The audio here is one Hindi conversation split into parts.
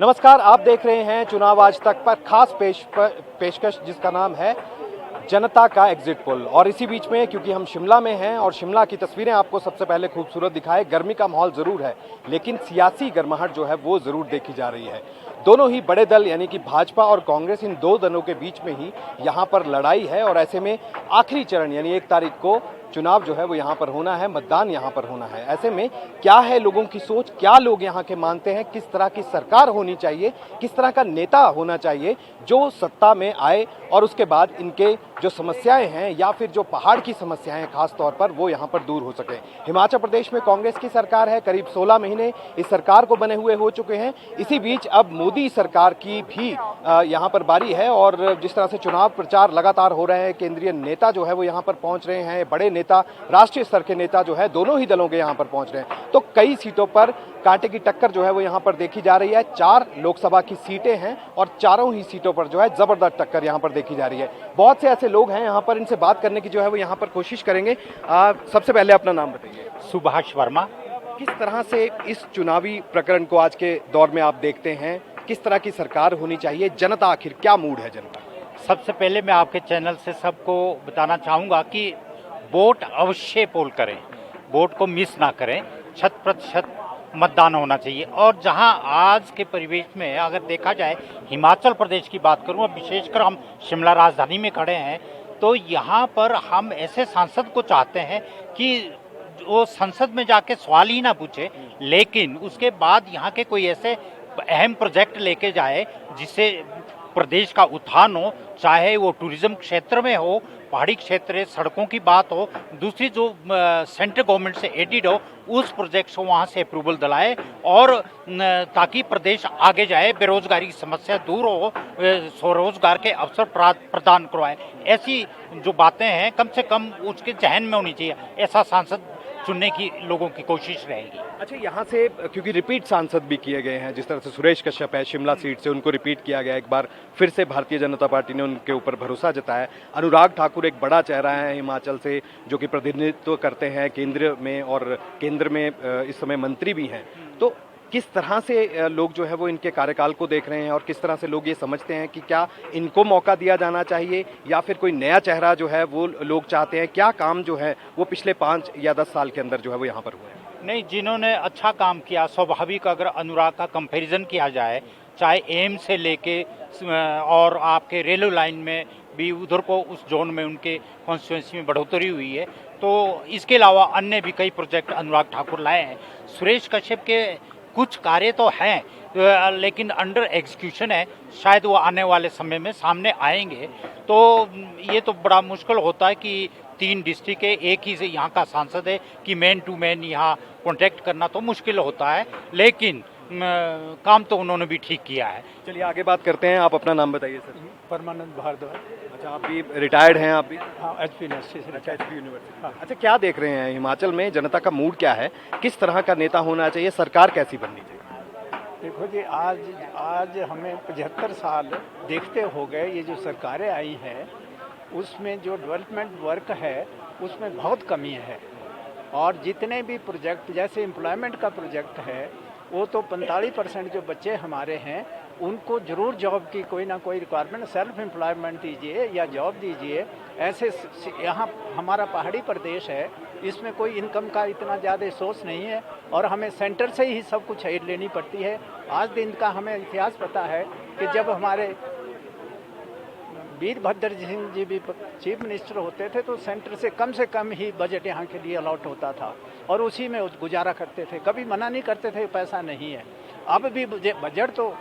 नमस्कार, आप देख रहे हैं चुनाव आज तक पर खास पेशकश जिसका नाम है जनता का एग्जिट पोल। और इसी बीच में क्योंकि हम शिमला में हैं और शिमला की तस्वीरें आपको सबसे पहले खूबसूरत दिखाए, गर्मी का माहौल जरूर है लेकिन सियासी गर्माहट जो है वो जरूर देखी जा रही है। दोनों ही बड़े दल यानी कि भाजपा और कांग्रेस, इन दो दलों के बीच में ही यहाँ पर लड़ाई है और ऐसे में आखिरी चरण यानी 1 तारीख को चुनाव जो है वो यहाँ पर होना है, मतदान यहाँ पर होना है। ऐसे में क्या है लोगों की सोच, क्या लोग यहाँ के मानते हैं, किस तरह की सरकार होनी चाहिए, किस तरह का नेता होना चाहिए जो सत्ता में आए और उसके बाद इनके जो समस्याएं हैं या फिर जो पहाड़ की समस्याएं हैं खास तौर पर वो यहाँ पर दूर हो सके। हिमाचल प्रदेश में कांग्रेस की सरकार है, करीब 16 महीने इस सरकार को बने हुए हो चुके हैं। इसी बीच अब मोदी सरकार की भी यहाँ पर बारी है और जिस तरह से चुनाव प्रचार लगातार हो रहे हैं, केंद्रीय नेता जो है वो यहाँ पर पहुंच रहे हैं, बड़े नेता, राष्ट्रीय स्तर के नेता जो है दोनों ही दलों के यहाँ पर पहुंच रहे हैं। तो कई सीटों पर कांटे की टक्कर जो है वो यहाँ पर देखी जा रही है। 4 लोकसभा की सीटें हैं और चारों ही सीटों पर जो है जबरदस्त टक्कर यहाँ पर देखी जा रही है। बहुत से ऐसे लोग हैं यहाँ पर, इनसे बात करने की जो है वो यहाँ पर कोशिश करेंगे। सबसे पहले अपना नाम बताइए। सुभाष वर्मा। किस तरह से इस चुनावी प्रकरण को आज के दौर में आप देखते हैं, किस तरह की सरकार होनी चाहिए, जनता आखिर क्या मूड है जनता? सबसे पहले मैं आपके चैनल से सबको बताना चाहूँगा कि वोट अवश्य पोल करें, वोट को मिस ना करें, 100% मतदान होना चाहिए। और जहां आज के परिवेश में अगर देखा जाए, हिमाचल प्रदेश की बात करूं, विशेषकर हम शिमला राजधानी में खड़े हैं, तो यहाँ पर हम ऐसे सांसद को चाहते हैं कि वो संसद में जाके सवाल ही ना पूछे, लेकिन उसके बाद यहाँ के कोई ऐसे अहम प्रोजेक्ट लेके जाए जिससे प्रदेश का उत्थान हो, चाहे वो टूरिज्म क्षेत्र में हो, पहाड़ी क्षेत्र, सड़कों की बात हो, दूसरी जो सेंट्रल गवर्नमेंट से एडिड हो, उस प्रोजेक्ट को वहाँ से अप्रूवल दिलाए और ताकि प्रदेश आगे जाए, बेरोजगारी की समस्या दूर हो, स्वरोजगार के अवसर प्रदान करवाए। ऐसी जो बातें हैं कम से कम उसके जहन में होनी चाहिए। ऐसा सांसद चुनने की लोगों की कोशिश रहेगी। अच्छा, यहाँ से क्योंकि रिपीट सांसद भी किए गए हैं, जिस तरह से सुरेश कश्यप है शिमला सीट से, उनको रिपीट किया गया, एक बार फिर से भारतीय जनता पार्टी ने उनके ऊपर भरोसा जताया। अनुराग ठाकुर एक बड़ा चेहरा है हिमाचल से जो कि प्रतिनिधित्व करते हैं केंद्र में और केंद्र में इस समय मंत्री भी हैं। तो किस तरह से लोग जो है वो इनके कार्यकाल को देख रहे हैं और किस तरह से लोग ये समझते हैं कि क्या इनको मौका दिया जाना चाहिए या फिर कोई नया चेहरा जो है वो लोग चाहते हैं? क्या काम जो है वो पिछले 5 या 10 साल के अंदर जो है वो यहाँ पर हुआ है? नहीं, जिन्होंने अच्छा काम किया, स्वाभाविक अगर अनुराग का कंपैरिजन किया जाए, चाहे एम से लेके और आपके रेलवे लाइन में भी उधर को उस जोन में उनके कॉन्स्टिट्यूंसी में बढ़ोतरी हुई है, तो इसके अलावा अन्य भी कई प्रोजेक्ट अनुराग ठाकुर लाए हैं। सुरेश कश्यप के कुछ कार्य तो हैं लेकिन अंडर एग्जीक्यूशन है, शायद वो आने वाले समय में सामने आएंगे। तो ये तो बड़ा मुश्किल होता है कि 3 डिस्ट्रिक्ट है, एक ही से यहाँ का सांसद है कि मैन टू मैन यहाँ कॉन्टेक्ट करना तो मुश्किल होता है, लेकिन काम तो उन्होंने भी ठीक किया है। चलिए आगे बात करते हैं। आप अपना नाम बताइए सर। परमानंद भारद्वाज। अच्छा, आप भी रिटायर्ड हैं? आप भी? हाँ, एचपी यूनिवर्सिटी से। अच्छा, एचपी यूनिवर्सिटी। हाँ। अच्छा, क्या देख रहे हैं हिमाचल में जनता का मूड क्या है, किस तरह का नेता होना चाहिए, सरकार कैसी बननी चाहिए? देखो जी, आज हमें 75 साल देखते हो गए, ये जो सरकारें आई हैं उसमें जो डेवलपमेंट वर्क है उसमें बहुत कमी है। और जितने भी प्रोजेक्ट, जैसे एम्प्लॉयमेंट का प्रोजेक्ट है, वो तो 45% जो बच्चे हमारे हैं उनको ज़रूर जॉब की कोई ना कोई रिक्वायरमेंट, सेल्फ एम्प्लॉयमेंट दीजिए या जॉब दीजिए। ऐसे यहाँ हमारा पहाड़ी प्रदेश है, इसमें कोई इनकम का इतना ज़्यादा सोर्स नहीं है और हमें सेंटर से ही सब कुछ एड लेनी पड़ती है। आज दिन का हमें इतिहास पता है कि जब हमारे वीरभद्र सिंह जी भी चीफ मिनिस्टर होते थे तो सेंटर से कम ही बजट यहाँ के लिए अलॉट होता था और उसी में गुजारा करते थे, कभी मना नहीं करते थे पैसा नहीं है। अब भी बजट तो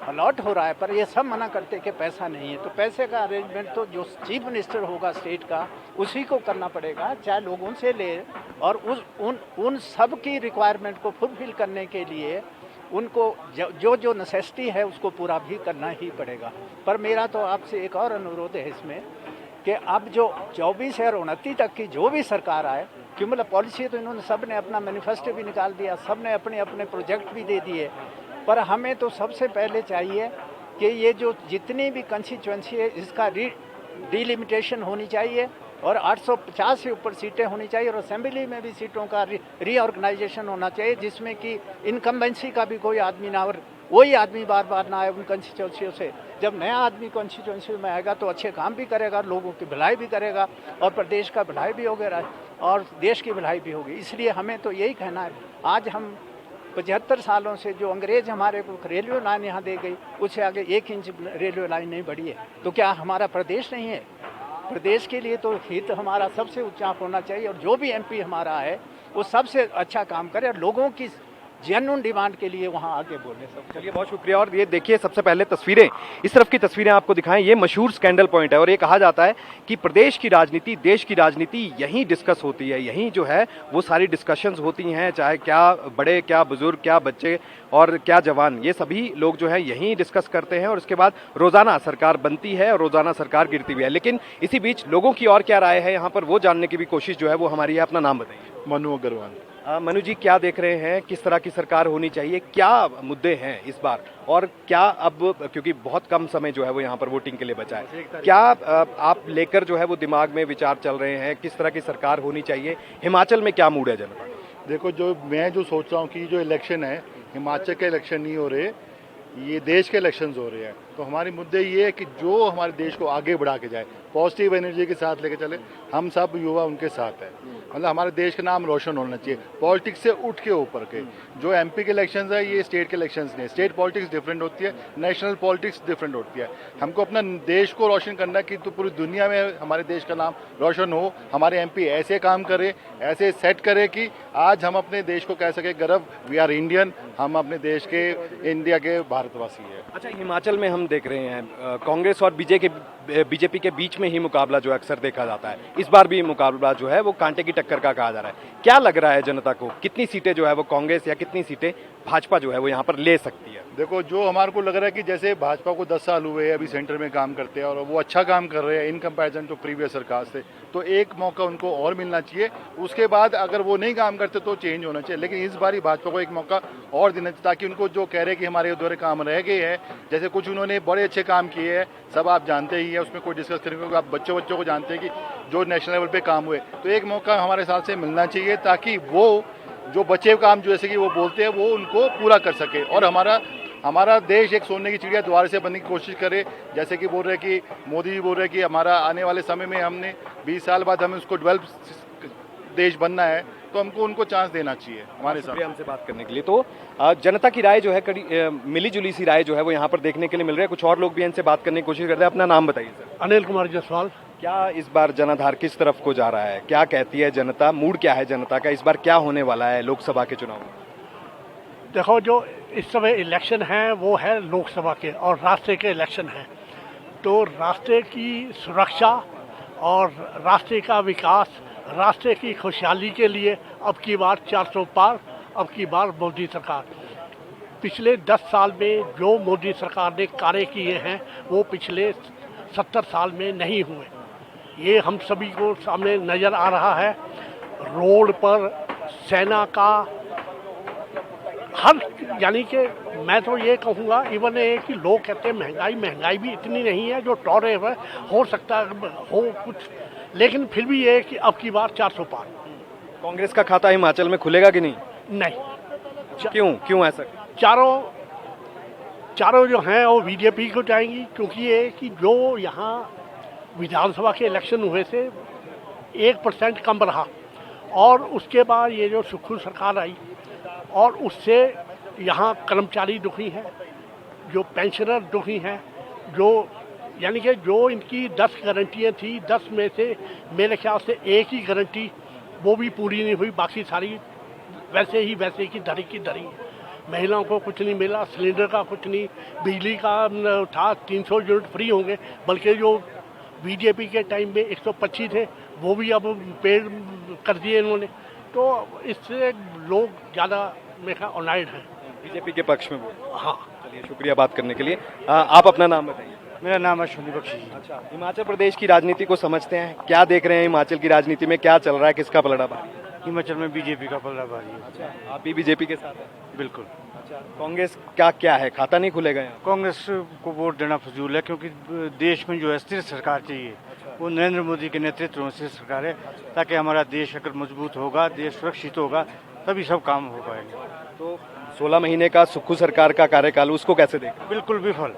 अलॉट हो रहा है पर ये सब मना करते कि पैसा नहीं है। तो पैसे का अरेंजमेंट तो जो चीफ मिनिस्टर होगा स्टेट का उसी को करना पड़ेगा, चाहे लोग उनसे ले, और उन सब की रिक्वायरमेंट को फुलफिल करने के लिए उनको जो नेसेसिटी है उसको पूरा भी करना ही पड़ेगा। पर मेरा तो आपसे एक और अनुरोध है इसमें कि अब जो 24 और 29 तक की जो भी सरकार आए, क्यों मतलब पॉलिसी तो इन्होंने सब ने अपना मैनिफेस्टो भी निकाल दिया, सब ने अपने अपने प्रोजेक्ट भी दे दिए, पर हमें तो सबसे पहले चाहिए कि ये जो जितनी भी कंस्टिट्यूएंसी है इसका डिलिमिटेशन होनी चाहिए और 850 से ऊपर सीटें होनी चाहिए और असेंबली में भी सीटों का रीऑर्गेनाइजेशन होना चाहिए, जिसमें कि इनकम्बेंसी का भी कोई आदमी ना, और वही आदमी बार बार ना आए उन कंस्टिट्यूंसियों से। जब नया आदमी कंस्टिट्यूंसी में आएगा तो अच्छे काम भी करेगा, लोगों की भलाई भी करेगा और प्रदेश का भलाई भी होगा और देश की भलाई भी होगी। इसलिए हमें तो यही कहना है, आज हम 75 सालों से जो अंग्रेज हमारे को रेलवे लाइन यहाँ दे गई, उससे आगे 1 इंच रेलवे लाइन नहीं बढ़ी है, तो क्या हमारा प्रदेश नहीं है? प्रदेश के लिए तो हित हमारा सबसे ऊंचा होना चाहिए और जो भी एमपी हमारा है वो सबसे अच्छा काम करे और लोगों की जेन्युइन डिमांड के लिए वहाँ आगे बोले। सब चलिए, बहुत शुक्रिया। और ये देखिए, सबसे पहले तस्वीरें, इस तरफ की तस्वीरें आपको दिखाएं। ये मशहूर स्कैंडल पॉइंट है और ये कहा जाता है कि प्रदेश की राजनीति, देश की राजनीति यहीं डिस्कस होती है, यहीं जो है वो सारी डिस्कशंस होती हैं, चाहे क्या बड़े, क्या बुजुर्ग, क्या बच्चे और क्या जवान, ये सभी लोग जो है यहीं डिस्कस करते हैं और उसके बाद रोजाना सरकार बनती है और रोजाना सरकार गिरती भी है। लेकिन इसी बीच लोगों की और क्या राय है यहाँ पर, वो जानने की भी कोशिश जो है वो हमारी है। अपना नाम बताइए। मनु अग्रवाल। मनु जी, क्या देख रहे हैं, किस तरह की सरकार होनी चाहिए, क्या मुद्दे हैं इस बार, और क्या अब, क्योंकि बहुत कम समय जो है वो यहाँ पर वोटिंग के लिए बचा है, क्या आप लेकर जो है वो दिमाग में विचार चल रहे हैं, किस तरह की सरकार होनी चाहिए? हिमाचल में क्या मूड है जनता? देखो, मैं सोच रहा हूँ कि जो इलेक्शन है, हिमाचल के इलेक्शन नहीं हो रहे, ये देश के इलेक्शंस हो रहे हैं। तो हमारे मुद्दे ये है कि जो हमारे देश को आगे बढ़ा के जाए, पॉजिटिव एनर्जी के साथ लेके चले, हम सब युवा उनके साथ हैं। मतलब हमारे देश का नाम रोशन होना चाहिए, पॉलिटिक्स से उठ के ऊपर के। जो एमपी के इलेक्शंस है, ये स्टेट के इलेक्शंस नहीं। स्टेट पॉलिटिक्स डिफरेंट होती है, नेशनल पॉलिटिक्स डिफरेंट होती है। हमको अपना देश को रोशन करना है कि तो पूरी दुनिया में हमारे देश का नाम रोशन हो। हमारे एमपी ऐसे काम करे, ऐसे सेट करे कि आज हम अपने देश को कह सके गर्व, वी आर इंडियन, हम अपने देश के, इंडिया के भारतवासी है। अच्छा, हिमाचल में हम देख रहे हैं कांग्रेस और बीजेपी के बीच में ही मुकाबला जो अक्सर देखा जाता है। इस बार भी मुकाबला जो है वो कांटे की टक्कर का कहा जा रहा है। क्या लग रहा है जनता को, कितनी सीटें जो है वो कांग्रेस या कितनी सीटें भाजपा जो है वो यहाँ पर ले सकती है? देखो, जो हमारे को लग रहा है कि जैसे भाजपा को 10 साल हुए अभी सेंटर में काम करते हैं और वो अच्छा काम कर रहे हैं इन कंपैरिजन टू प्रीवियस सरकार से, तो एक मौका उनको और मिलना चाहिए। उसके बाद अगर वो नहीं काम करते तो चेंज होना चाहिए, लेकिन इस बार भाजपा को एक मौका और देना चाहिए, ताकि उनको जो कह रहे हैं कि हमारे अधूरे काम रह गए हैं, जैसे कुछ उन्होंने बड़े अच्छे काम किए हैं, सब आप जानते ही है, उसमें कोई डिस्कस करेंगे, क्योंकि आप बच्चों को जानते हैं कि जो नेशनल लेवल पे काम हुए, तो एक मौका हमारे हिसाब से मिलना चाहिए, ताकि वो जो बचे काम जैसे कि वो बोलते हैं वो उनको पूरा कर सके और हमारा देश एक सोने की चिड़िया दोबारा से बनने की कोशिश करे। जैसे कि बोल रहे कि मोदी जी बोल रहे कि हमारा आने वाले समय में हमने 20 साल बाद हमें उसको डेवलप देश बनना है, तो हमको उनको चांस देना चाहिए हमारे साथ। हमसे बात करने के लिए तो जनता की राय जो है मिली जुली सी राय जो है वो यहाँ पर देखने के लिए मिल रही है। कुछ और लोग भी इनसे बात करने की कोशिश करते हैं। अपना नाम बताइए सर। अनिल कुमार जायसवाल। क्या इस बार जनाधार किस तरफ को जा रहा है, क्या कहती है जनता, मूड क्या है जनता का, इस बार क्या होने वाला है लोकसभा के चुनाव में? देखो, जो इस समय इलेक्शन है वो है लोकसभा के और राष्ट्र के इलेक्शन है, तो राष्ट्र की सुरक्षा और राष्ट्र का विकास, राष्ट्र की खुशहाली के लिए अब की बार 400 पार, अब की बार मोदी सरकार। पिछले 10 साल में जो मोदी सरकार ने कार्य किए हैं वो पिछले 70 साल में नहीं हुए, ये हम सभी को सामने नज़र आ रहा है। रोड पर सेना का हर, यानी कि मैं तो ये कहूँगा, इवन ये कि लोग कहते हैं महंगाई भी इतनी नहीं है जो टॉरेफ है, हो सकता हो कुछ, लेकिन फिर भी ये कि अब की बार 400 पार। कांग्रेस का खाता हिमाचल में खुलेगा कि नहीं? नहीं। क्यों ऐसा? चारों जो हैं वो बीजेपी को जाएंगी, क्योंकि ये कि जो यहाँ विधानसभा के इलेक्शन हुए थे 1% कम रहा और उसके बाद ये जो सुखू सरकार आई और उससे यहाँ कर्मचारी दुखी हैं, जो पेंशनर दुखी हैं, जो यानी कि जो इनकी 10 गारंटियाँ थी, 10 में से मेरे ख्याल से एक ही गारंटी वो भी पूरी नहीं हुई, बाकी सारी वैसे की धरी। महिलाओं को कुछ नहीं मिला, सिलेंडर का कुछ नहीं, बिजली का था 300 यूनिट फ्री होंगे, बल्कि जो बीजेपी के टाइम में 125 थे वो भी अब पेड कर दिए इन्होंने। तो इससे लोग ज़्यादा मेरा ऑनलाइन है, बीजेपी के पक्ष में बोल। हाँ। चलिए, शुक्रिया बात करने के लिए। आप अपना नाम बताइए। मेरा नाम है अश्विनी बख्शी। अच्छा, हिमाचल प्रदेश की राजनीति को समझते हैं, क्या देख रहे हैं हिमाचल की राजनीति में, क्या चल रहा है, किसका पलड़ा भारी है? हिमाचल में बीजेपी का पलड़ा भारी है। अच्छा, आप भी बीजेपी के साथ हैं? बिल्कुल। अच्छा, कांग्रेस का क्या है, खाता नहीं खुलेगा यहाँ? कांग्रेस को वोट देना फजूल है, क्योंकि देश में जो है स्थिर सरकार चाहिए। वो नरेंद्र मोदी के नेतृत्व में से सरकार है, ताकि हमारा देश अगर मजबूत होगा, देश सुरक्षित होगा, तभी सब काम हो पाएंगे। तो 16 महीने का सुक्खू सरकार का कार्यकाल, उसको कैसे देखें? बिल्कुल विफल।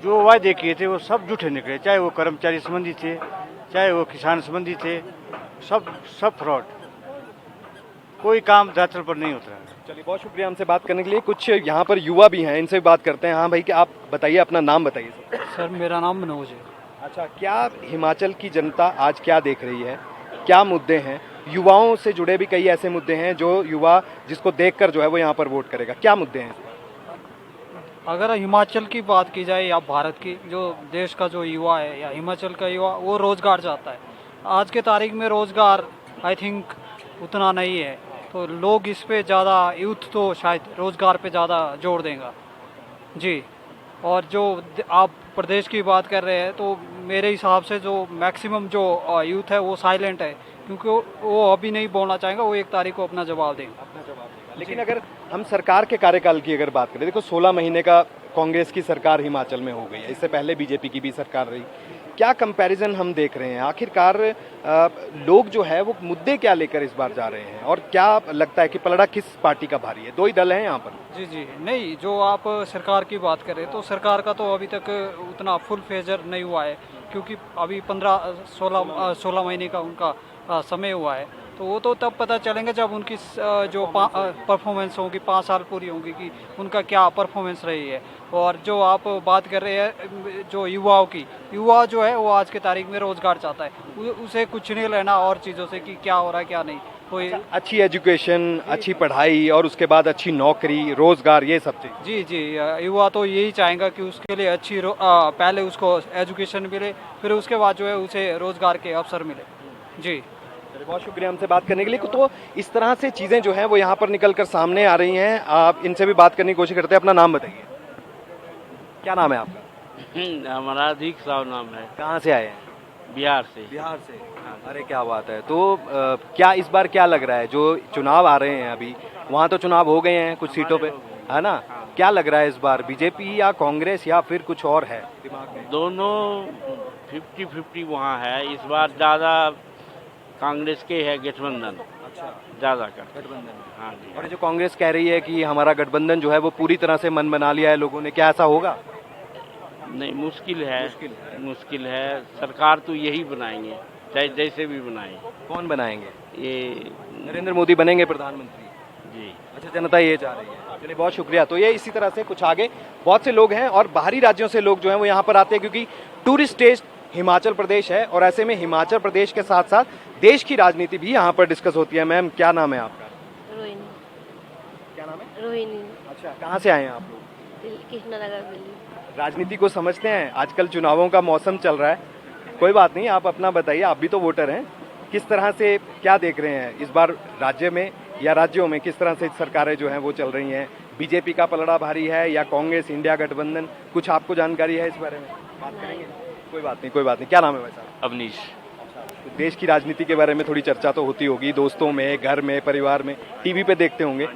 जो वायदे किए थे वो सब झूठे निकले, चाहे वो कर्मचारी संबंधी थे, चाहे वो किसान संबंधी थे, सब फ्रॉड। कोई काम धरातल पर नहीं उतरा। चलिए, बहुत शुक्रिया हमसे बात करने के लिए। कुछ यहाँ पर युवा भी हैं, इनसे भी बात करते हैं। हाँ भाई, कि आप बताइए, अपना नाम बताइए सर। सर मेरा नाम मनोज है। अच्छा, क्या हिमाचल की जनता आज क्या देख रही है, क्या मुद्दे हैं? युवाओं से जुड़े भी कई ऐसे मुद्दे हैं जो युवा जिसको देखकर जो है वो यहाँ पर वोट करेगा। क्या मुद्दे हैं? अगर हिमाचल की बात की जाए या भारत की, जो देश का जो युवा है या हिमाचल का युवा, वो रोज़गार चाहता है। आज के तारीख में रोज़गार आई थिंक उतना नहीं है, तो लोग इस पे ज़्यादा, यूथ तो शायद रोज़गार पे ज़्यादा जोर देगा जी। और जो आप प्रदेश की बात कर रहे हैं, तो मेरे हिसाब से जो मैक्सिमम जो यूथ है वो साइलेंट है, क्योंकि वो अभी नहीं बोलना चाहेंगे, वो 1 तारीख को अपना जवाब देंगे। लेकिन अगर हम सरकार के कार्यकाल की अगर बात करें, देखो 16 महीने का कांग्रेस की सरकार हिमाचल में हो गई है, इससे पहले बीजेपी की भी सरकार रही। क्या कंपैरिजन हम देख रहे हैं? आखिरकार लोग जो है वो मुद्दे क्या लेकर इस बार जा रहे हैं, और क्या लगता है कि पलड़ा किस पार्टी का भारी है? 2 ही दल हैं यहाँ पर। जी जी, नहीं, जो आप सरकार की बात करें तो सरकार का तो अभी तक उतना फुल फेजर नहीं हुआ है, क्योंकि अभी 16 महीने का उनका समय हुआ है। तो वो तो तब पता चलेंगे जब उनकी जो परफॉर्मेंस होगी, 5 साल पूरी होंगी, कि उनका क्या परफॉर्मेंस रही है। और जो आप बात कर रहे हैं जो युवाओं की, युवा जो है वो आज के तारीख में रोज़गार चाहता है, उसे कुछ नहीं लेना और चीज़ों से कि क्या हो रहा है क्या नहीं। कोई अच्छी एजुकेशन, अच्छी पढ़ाई, और उसके बाद अच्छी नौकरी, रोजगार, ये सब चीज़। जी जी, युवा तो यही चाहेगा कि उसके लिए अच्छी पहले उसको एजुकेशन मिले, फिर उसके बाद जो है उसे रोज़गार के अवसर मिले जी। बहुत शुक्रिया हमसे बात करने के लिए। तो इस तरह से चीज़ें जो हैं वो यहाँ पर निकल कर सामने आ रही हैं। आप इनसे भी बात करने की कोशिश करते हैं। अपना नाम बताइए, क्या नाम है आपका? हमारा अधिक साहु नाम है। कहाँ से आए हैं? बिहार से। बिहार से। अरे क्या बात है। तो क्या इस बार क्या लग रहा है, जो चुनाव आ रहे हैं अभी, वहाँ तो चुनाव हो गए हैं कुछ सीटों पे, है ना? क्या लग रहा है इस बार, बीजेपी या कांग्रेस या फिर कुछ और है दिमाग में? दोनों 50-50 वहाँ है। इस बार ज़्यादा कांग्रेस के है गठबंधन। अच्छा, ज़्यादा का गठबंधन। हाँ जी। और ये जो कांग्रेस कह रही है कि हमारा गठबंधन जो है वो पूरी तरह से मन बना लिया है लोगों ने, क्या ऐसा होगा? नहीं, मुश्किल है। सरकार तो यही बनाएंगे, चाहे जैसे भी बनाए। कौन बनाएंगे? ये नरेंद्र मोदी बनेंगे प्रधानमंत्री? जी। अच्छा, जनता ये चाह रही है। चलिए, बहुत शुक्रिया। तो ये इसी तरह से कुछ आगे बहुत से लोग हैं, और बाहरी राज्यों से लोग जो हैं वो यहाँ पर आते हैं, क्योंकि टूरिस्ट स्टेट हिमाचल प्रदेश है, और ऐसे में हिमाचल प्रदेश के साथ साथ देश की राजनीति भी यहाँ पर डिस्कस होती है। मैम, क्या नाम है आपका? रोहिणी। क्या नाम है? रोहिणी। अच्छा, कहाँ से आए हैं आप लोग? कृष्णानगर दिल्ली। राजनीति को समझते हैं? आजकल चुनावों का मौसम चल रहा है। कोई बात नहीं, आप अपना बताइए, आप भी तो वोटर हैं। किस तरह से क्या देख रहे हैं इस बार राज्य में या राज्यों में, किस तरह से सरकारें जो हैं वो चल रही हैं? बीजेपी का पलड़ा भारी है या कांग्रेस इंडिया गठबंधन? कुछ आपको जानकारी है इस बारे में? बात करेंगे। कोई बात नहीं, कोई बात नहीं। क्या नाम है भाई साहब? अवनीश। तो देश की राजनीति के बारे में थोड़ी चर्चा तो होती होगी, दोस्तों में, घर में, परिवार में, टीवी पे देखते होंगे।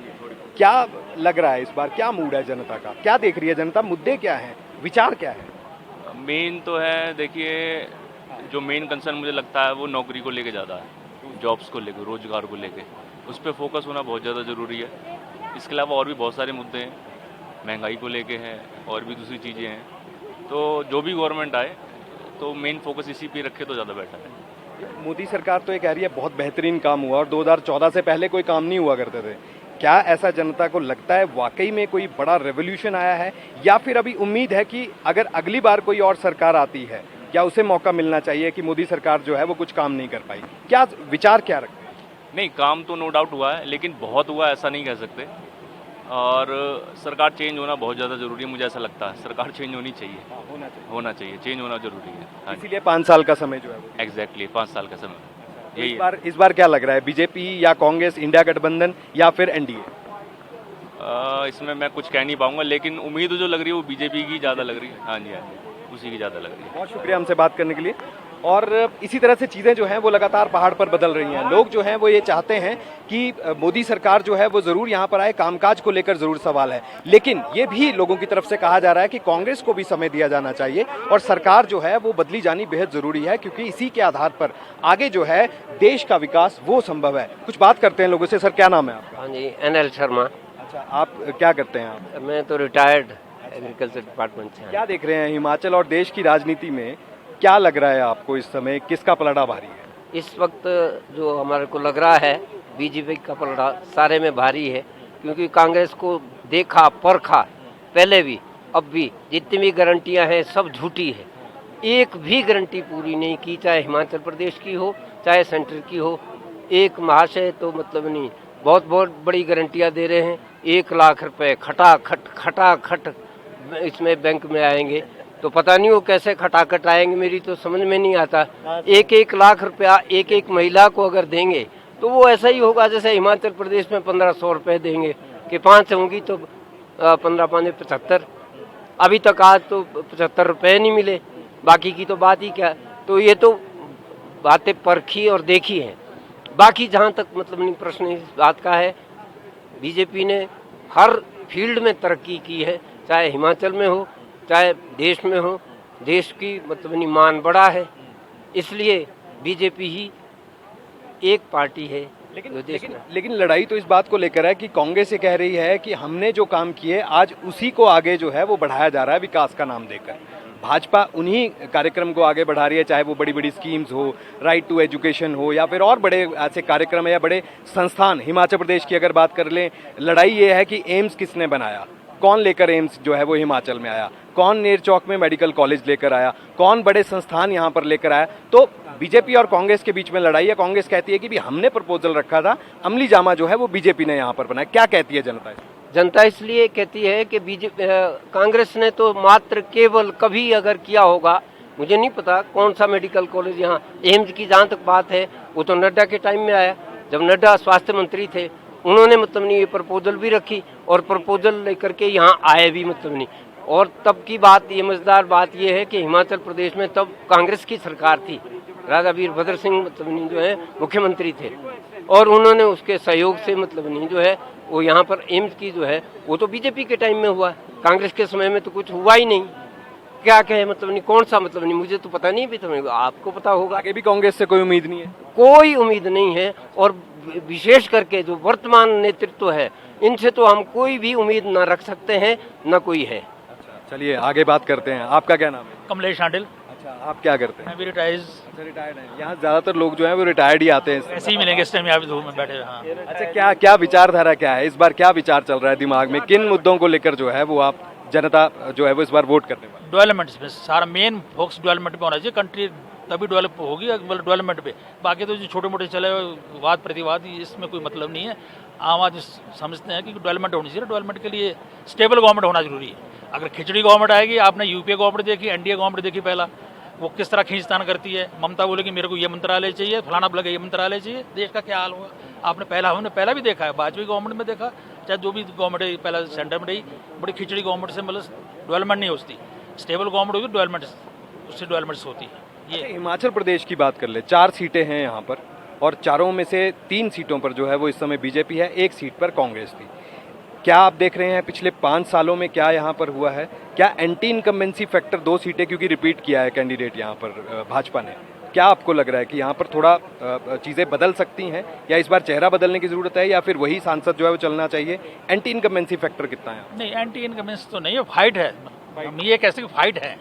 क्या लग रहा है इस बार, क्या मूड है जनता का, क्या देख रही है जनता, मुद्दे क्या हैं, विचार क्या है? मेन तो है, देखिए, जो मेन कंसर्न मुझे लगता है वो नौकरी को लेके ज़्यादा है, जॉब्स को लेके, रोजगार को लेके, उस पर फोकस होना बहुत ज़्यादा ज़रूरी है। इसके अलावा और भी बहुत सारे मुद्दे हैं, महंगाई को लेके हैं, और भी दूसरी चीज़ें हैं। तो जो भी गवर्नमेंट आए तो मेन फोकस इसी पे रखे तो ज़्यादा बेटर है। मोदी सरकार तो ये कह रही है बहुत बेहतरीन काम हुआ, और 2014 से पहले कोई काम नहीं हुआ करते थे। क्या ऐसा जनता को लगता है वाकई में कोई बड़ा रेवोल्यूशन आया है, या फिर अभी उम्मीद है कि अगर अगली बार कोई और सरकार आती है, क्या उसे मौका मिलना चाहिए कि मोदी सरकार जो है वो कुछ काम नहीं कर पाई? क्या विचार क्या रखते हैं? नहीं, काम तो नो डाउट हुआ है, लेकिन बहुत हुआ ऐसा नहीं कह सकते, और सरकार चेंज होना बहुत ज़्यादा ज़रूरी है। मुझे ऐसा लगता है सरकार चेंज होनी चाहिए, होना चाहिए, चेंज होना ज़रूरी है। हाँ, इसीलिए 5 साल का समय जो है वो। एग्जैक्टली 5 साल का समय यही है। इस बार क्या लग रहा है, बीजेपी या कांग्रेस, इंडिया गठबंधन या फिर एनडीए? इसमें मैं कुछ कह नहीं पाऊंगा, लेकिन उम्मीद जो लग रही है वो बीजेपी की ज़्यादा लग रही है। हाँ जी, हाँ जी, उसी की ज़्यादा लग रही है। बहुत शुक्रिया हमसे बात करने के लिए। और इसी तरह से चीज़ें जो हैं वो लगातार पहाड़ पर बदल रही हैं। लोग जो हैं वो ये चाहते हैं कि मोदी सरकार जो है वो ज़रूर यहाँ पर आए, कामकाज को लेकर ज़रूर सवाल है, लेकिन ये भी लोगों की तरफ से कहा जा रहा है कि कांग्रेस को भी समय दिया जाना चाहिए और सरकार जो है वो बदली जानी बेहद ज़रूरी है, क्योंकि इसी के आधार पर आगे जो है देश का विकास वो संभव है। कुछ बात करते हैं लोगों से। सर, क्या नाम है आपका? हाँ जी, NL शर्मा। अच्छा, आप क्या करते हैं? आप? मैं तो रिटायर्ड एग्रीकल्चर डिपार्टमेंट से। क्या देख रहे हैं हिमाचल और देश की राजनीति में? क्या लग रहा है आपको इस समय, किसका पलड़ा भारी है? इस वक्त जो हमारे को लग रहा है बीजेपी का पलड़ा सारे में भारी है, क्योंकि कांग्रेस को देखा परखा पहले भी अब भी, जितनी भी गारंटियां हैं सब झूठी है। एक भी गारंटी पूरी नहीं की, चाहे हिमाचल प्रदेश की हो चाहे सेंटर की हो। एक महाशय तो मतलब नहीं, बहुत बहुत बड़ी गारंटियां दे रहे हैं। 1 लाख रुपए खटाखट इसमें बैंक में आएंगे, तो पता नहीं वो कैसे खटाखट आएंगे, मेरी तो समझ में नहीं आता। 1-1 लाख रुपया एक महिला को अगर देंगे तो वो ऐसा ही होगा जैसे हिमाचल प्रदेश में 1500 रुपये देंगे कि 5 होंगी तो 15-5-75। अभी तक आज तो 75 रुपये नहीं मिले, बाकी की तो बात ही क्या। तो ये तो बातें परखी और देखी हैं। बाकी जहाँ तक मतलब नहीं, प्रश्न इस बात का है, बीजेपी ने हर फील्ड में तरक्की की है, चाहे हिमाचल में हो चाहे देश में हो। देश की मतलब नहीं मान बड़ा है, इसलिए बीजेपी ही एक पार्टी है। लेकिन लड़ाई तो इस बात को लेकर है कि कांग्रेस ये कह रही है कि हमने जो काम किए आज उसी को आगे जो है वो बढ़ाया जा रहा है विकास का नाम देकर। भाजपा उन्हीं कार्यक्रम को आगे बढ़ा रही है, चाहे वो बड़ी बड़ी स्कीम्स हो, राइट टू एजुकेशन हो, या फिर और बड़े ऐसे कार्यक्रम है या बड़े संस्थान। हिमाचल प्रदेश की अगर बात कर लें, लड़ाई ये है कि एम्स किसने बनाया, कौन लेकर एम्स जो है वो हिमाचल में आया, कौन नेर चौक में मेडिकल कॉलेज लेकर आया, कौन बड़े संस्थान यहाँ पर लेकर आया। तो बीजेपी और कांग्रेस के बीच में लड़ाई है। कांग्रेस कहती है कि भी हमने प्रपोजल रखा था, अमली जामा जो है वो बीजेपी ने यहाँ पर बनाया। क्या कहती है जनता? जनता इसलिए कहती है कि बीजेपी कांग्रेस ने तो मात्र केवल कभी अगर किया होगा, मुझे नहीं पता कौन सा मेडिकल कॉलेज यहाँ एम्स की जहाँ तक बात है वो तो नड्डा के टाइम में आया, जब नड्डा स्वास्थ्य मंत्री थे। उन्होंने मतलब नहीं ये प्रपोजल भी रखी और प्रपोजल लेकर के यहाँ आए भी मतलब नहीं। और तब की बात, ये मजेदार बात ये है कि हिमाचल प्रदेश में तब कांग्रेस की सरकार थी, राजा वीरभद्र सिंह मतलब नहीं जो है मुख्यमंत्री थे, और उन्होंने उसके सहयोग से मतलब नहीं जो है वो यहाँ पर एम्स की जो है वो तो बीजेपी के टाइम में हुआ, कांग्रेस के समय में तो कुछ हुआ ही नहीं। क्या कहे मतलब नहीं, कौन सा मतलब नहीं, मुझे तो पता नहीं, भी तो आपको पता होगा। आगे भी कांग्रेस से कोई उम्मीद नहीं है? कोई उम्मीद नहीं है, और विशेष करके जो वर्तमान नेतृत्व है इनसे तो हम कोई भी उम्मीद न रख सकते हैं, न कोई है। चलिए आगे बात करते हैं। आपका क्या नाम है? कमलेश आंडिल। अच्छा, आप क्या करते हैं? मैं भी रिटायर्ड हैं। यहाँ ज्यादातर लोग जो है वो रिटायर्ड ही आते हैं। ऐसे ही मिलेंगे इस टाइम, यहाँ पे धूप में बैठे। हाँ। अच्छा, क्या विचारधारा क्या है इस बार? क्या विचार चल रहा है दिमाग में? किन मुद्दों को लेकर जो है वो आप जनता जो है वो इस बार वोट करने वाली? डेवलपमेंट पे सारा मेन फोकस डेवलपमेंट पे होना चाहिए। कंट्री तभी डेवलप होगी डेवलपमेंट पे। बाकी तो जो छोटे मोटे चले वाद प्रतिवाद, इसमें कोई मतलब नहीं है। आम आदमी समझते हैं कि डेवलपमेंट होनी चाहिए। डेवलपमेंट के लिए स्टेबल गवर्नमेंट होना जरूरी है। अगर खिचड़ी गवर्नमेंट आएगी, आपने यूपीए गवर्नमेंट देखी, एनडीए गवर्नमेंट देखी, पहला वो किस तरह खींचतान करती है। ममता बोलेगी मेरे को ये मंत्रालय चाहिए, फलाना बोलेगा ये मंत्रालय चाहिए, देश का क्या हाल होगा। हमने पहला भी देखा है, वाजपेयी गवर्नमेंट में देखा, चाहे जो भी गवर्नमेंट है पहला सेंटर में रही, बड़ी खिचड़ी गवर्नमेंट से मतलब डेवलपमेंट नहीं होती। स्टेबल गवर्नमेंट होगी, डेवलपमेंट उससे डेवलपमेंट होती है। ये हिमाचल प्रदेश की बात कर ले, 4 सीटें हैं यहाँ पर, और चारों में से 3 सीटों पर जो है वो इस समय बीजेपी है, 1 सीट पर कांग्रेस थी। क्या आप देख रहे हैं पिछले 5 सालों में क्या यहाँ पर हुआ है? क्या एंटी इनकम्बेंसी फैक्टर 2 सीटें क्योंकि रिपीट किया है कैंडिडेट यहाँ पर भाजपा ने, क्या आपको लग रहा है कि यहाँ पर थोड़ा चीज़ें बदल सकती हैं, या इस बार चेहरा बदलने की ज़रूरत है, या फिर वही सांसद जो है वो चलना चाहिए? एंटी इनकम्बेंसी फैक्टर कितना है? नहीं, एंटी इनकम्बेंसी तो नहीं है, फाइट है। हम ये कैसे फाइट है,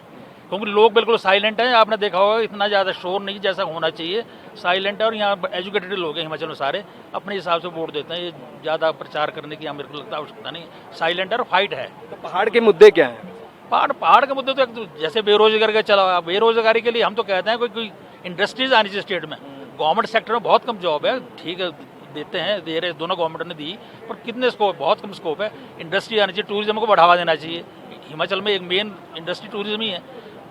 क्योंकि लोग बिल्कुल साइलेंट हैं। आपने देखा होगा इतना ज़्यादा शोर नहीं जैसा होना चाहिए, साइलेंट है। और यहाँ एजुकेटेड लोग हैं हिमाचल में, सारे अपने हिसाब से वोट देते हैं। ये ज़्यादा प्रचार करने की मेरे को लगता है आवश्यकता नहीं। साइलेंट है और फाइट है। तो पहाड़ के मुद्दे क्या हैं? पहाड़ के मुद्दे तो जैसे बेरोजगारी का चला, बेरोजगारी के लिए हम तो कहते हैं कोई इंडस्ट्रीज आनी चाहिए स्टेट में। गवर्नमेंट सेक्टर में बहुत कम जॉब है, ठीक है देते हैं, दे रहे, दोनों गवर्नमेंट ने दी, पर कितने स्कोप, बहुत कम स्कोप है। इंडस्ट्री आनी चाहिए, टूरिज्म को बढ़ावा देना चाहिए। हिमाचल में एक मेन इंडस्ट्री टूरिज्म ही है,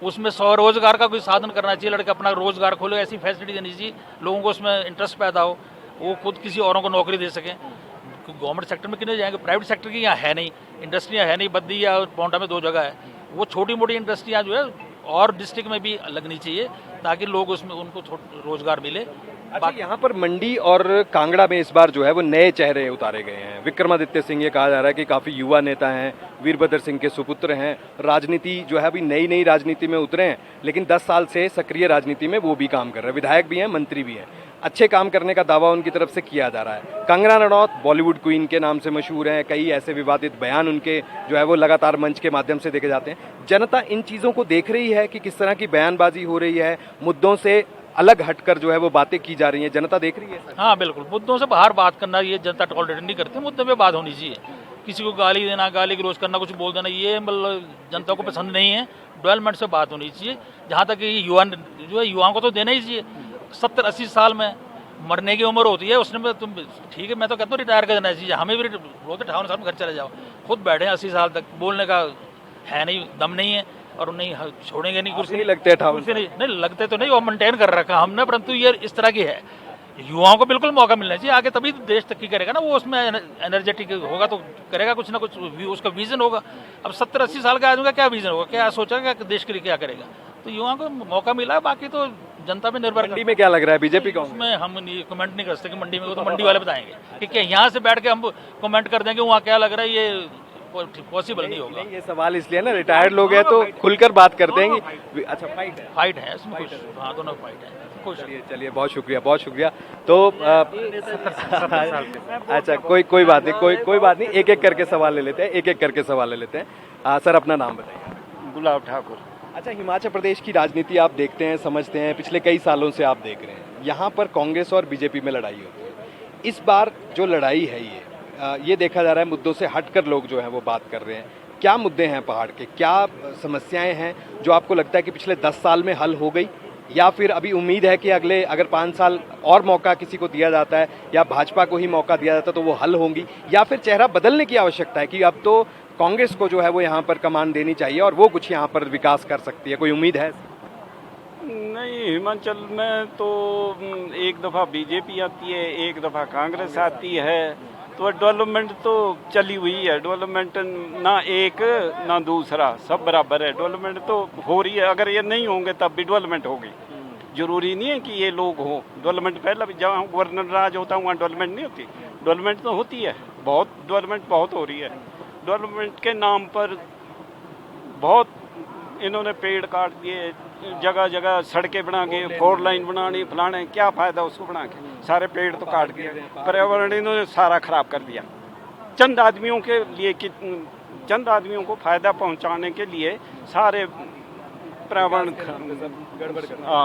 उसमें स्वरोजगार का कोई साधन करना चाहिए। लड़के अपना रोजगार खोले, ऐसी फैसिलिटी देनी चाहिए लोगों को, उसमें इंटरेस्ट पैदा हो, वो खुद किसी औरों को नौकरी दे सकें। गवर्नमेंट सेक्टर में कितने जाएंगे, प्राइवेट सेक्टर की यहाँ है नहीं, इंडस्ट्रियाँ है नहीं, बद्दी या पोंटा में 2 जगह है। वो छोटी मोटी इंडस्ट्रियाँ जो है और डिस्ट्रिक्ट में भी लगनी चाहिए ताकि लोग उसमें उनको रोजगार मिले। अच्छा, यहाँ पर मंडी और कांगड़ा में इस बार जो है वो नए चेहरे उतारे गए हैं। विक्रमादित्य सिंह, ये कहा जा रहा है कि काफ़ी युवा नेता हैं, वीरभद्र सिंह के सुपुत्र हैं, राजनीति जो है अभी नई नई राजनीति में उतरे हैं, लेकिन 10 साल से सक्रिय राजनीति में वो भी काम कर रहे हैं, विधायक भी हैं, मंत्री भी हैं, अच्छे काम करने का दावा उनकी तरफ से किया जा रहा है। कंगना रनौत बॉलीवुड क्वीन के नाम से मशहूर हैं, कई ऐसे विवादित बयान उनके जो है वो लगातार मंच के माध्यम से देखे जाते हैं। जनता इन चीज़ों को देख रही है कि किस तरह की बयानबाजी हो रही है, मुद्दों से अलग हटकर जो है वो बातें की जा रही हैं, जनता देख रही है? हाँ बिल्कुल, मुद्दों से बाहर बात करना ये जनता टॉलरेट नहीं करती, मुद्दे पे बात होनी चाहिए। किसी को गाली देना, गाली गलौज करना, कुछ बोल देना, ये मतलब जनता को पसंद नहीं है। डेवलपमेंट से बात होनी चाहिए। जहाँ तक ये युवा जो है, युवाओं को तो देना ही चाहिए। 70-80 साल में मरने की उम्र होती है, उसने तुम ठीक है, मैं तो कहता हूँ रिटायर कर देना चाहिए। हमें भी बोलते 58 साल में घर चले जाओ, खुद बैठे 80 साल तक, बोलने का है नहीं, दम नहीं है और नहीं छोड़ेंगे नहीं कुर्सी। नहीं लगते 58 नहीं लगते तो नहीं, वो मेंटेन कर रखा हमने, परंतु ये इस तरह की है। युवाओं को बिल्कुल मौका मिलना चाहिए, आगे तभी देश तरक्की करेगा ना। वो उसमें एनर्जेटिक होगा तो करेगा कुछ ना कुछ, उसका विजन होगा। अब 70-80 साल का आदमी का क्या विजन होगा, क्या सोचेगा कि देश के लिए क्या करेगा? तो युवाओं को मौका मिला, बाकी तो जनता पे निर्भर। मंडी में क्या लग रहा है, बीजेपी का? उसमें हम कमेंट नहीं कर सकते कि मंडी में, तो मंडी वाले बताएंगे कि क्या यहाँ से बैठ के हम कमेंट कर देंगे वहाँ क्या लग रहा है, ये पॉसिबल नहीं होगा। ये सवाल इसलिए ना, रिटायर्ड लोग हैं तो खुलकर बात करते हैं कि अच्छा फाइट है इसमें कुछ। हाँ, दोनों फाइट है। चलिए बहुत शुक्रिया, बहुत शुक्रिया। तो अच्छा, कोई बात नहीं, कोई बात नहीं, एक एक करके सवाल ले लेते हैं, एक एक करके सवाल ले लेते हैं। सर, अपना नाम बताइए। गुलाब ठाकुर। अच्छा, हिमाचल प्रदेश की राजनीति आप देखते हैं, समझते हैं, पिछले कई सालों से आप देख रहे हैं, यहाँ पर कांग्रेस और बीजेपी में लड़ाई होती है। इस बार जो लड़ाई है ये देखा जा रहा है मुद्दों से हटकर लोग जो हैं वो बात कर रहे हैं। क्या मुद्दे हैं पहाड़ के, क्या समस्याएं हैं जो आपको लगता है कि पिछले 10 साल में हल हो गई, या फिर अभी उम्मीद है कि अगर 5 साल और मौका किसी को दिया जाता है या भाजपा को ही मौका दिया जाता है तो वो हल होंगी, या फिर चेहरा बदलने की आवश्यकता है कि अब तो कांग्रेस को जो है वो यहाँ पर कमान देनी चाहिए और वो कुछ यहाँ पर विकास कर सकती है? कोई उम्मीद है? नहीं, हिमाचल में तो एक दफ़ा बीजेपी आती है, एक दफ़ा कांग्रेस आती है, तो डेवलपमेंट तो चली हुई है। डेवलपमेंट ना एक ना दूसरा, सब बराबर है। डेवलपमेंट तो हो रही है, अगर ये नहीं होंगे तब भी डेवलपमेंट होगी। जरूरी नहीं है कि ये लोग हों। डेवलपमेंट पहले भी जहाँ गवर्नर राज होता है वहाँ डेवलपमेंट नहीं होती, डेवलपमेंट तो होती है, बहुत डेवलपमेंट बहुत हो रही है। डेवलपमेंट के नाम पर बहुत इन्होंने पेड़ काट दिए, जगह जगह सड़कें बना के, 4 लाइन बनानी, फलाने, क्या फ़ायदा उसको बना के? सारे पेड़ तो काट दिए, पर्यावरण इन्होंने सारा खराब कर दिया। चंद आदमियों के लिए कि चंद आदमियों को फ़ायदा पहुंचाने के लिए सारे पर्यावरण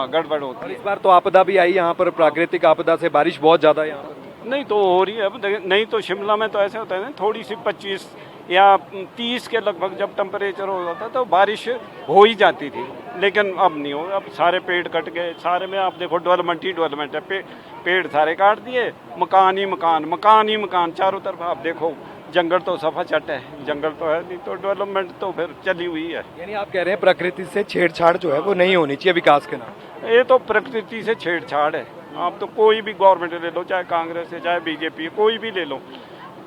गड़बड़ होती है। इस बार तो आपदा भी आई यहाँ पर, प्राकृतिक आपदा से बारिश बहुत ज़्यादा यहाँ पर नहीं तो हो रही है। अब नहीं तो शिमला में तो ऐसे होता है ना, थोड़ी सी 25 या 30 के लगभग जब टेम्परेचर हो जाता तो बारिश हो ही जाती थी, लेकिन अब नहीं हो। अब सारे पेड़ कट गए, सारे में आप देखो डेवलपमेंट ही डेवलपमेंट है। पेड़ सारे काट दिए, मकान ही मकान, मकान ही मकान चारों तरफ। आप देखो जंगल तो सफा चट है, जंगल तो है नहीं, तो डेवलपमेंट तो फिर चली हुई है। यानी आप कह रहे हैं प्रकृति से छेड़छाड़ जो है वो नहीं होनी चाहिए विकास के नाम? ये तो प्रकृति से छेड़छाड़ है। आप तो कोई भी गवर्नमेंट ले लो, चाहे कांग्रेस है चाहे बीजेपी, कोई भी ले लो,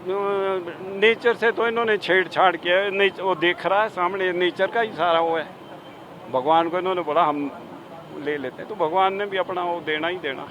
नेचर से तो इन्होंने छेड़छाड़ किया है। वो देख रहा है सामने, नेचर का ही सारा वो है। भगवान को इन्होंने बोला हम ले लेते हैं, तो भगवान ने भी अपना वो देना ही देना।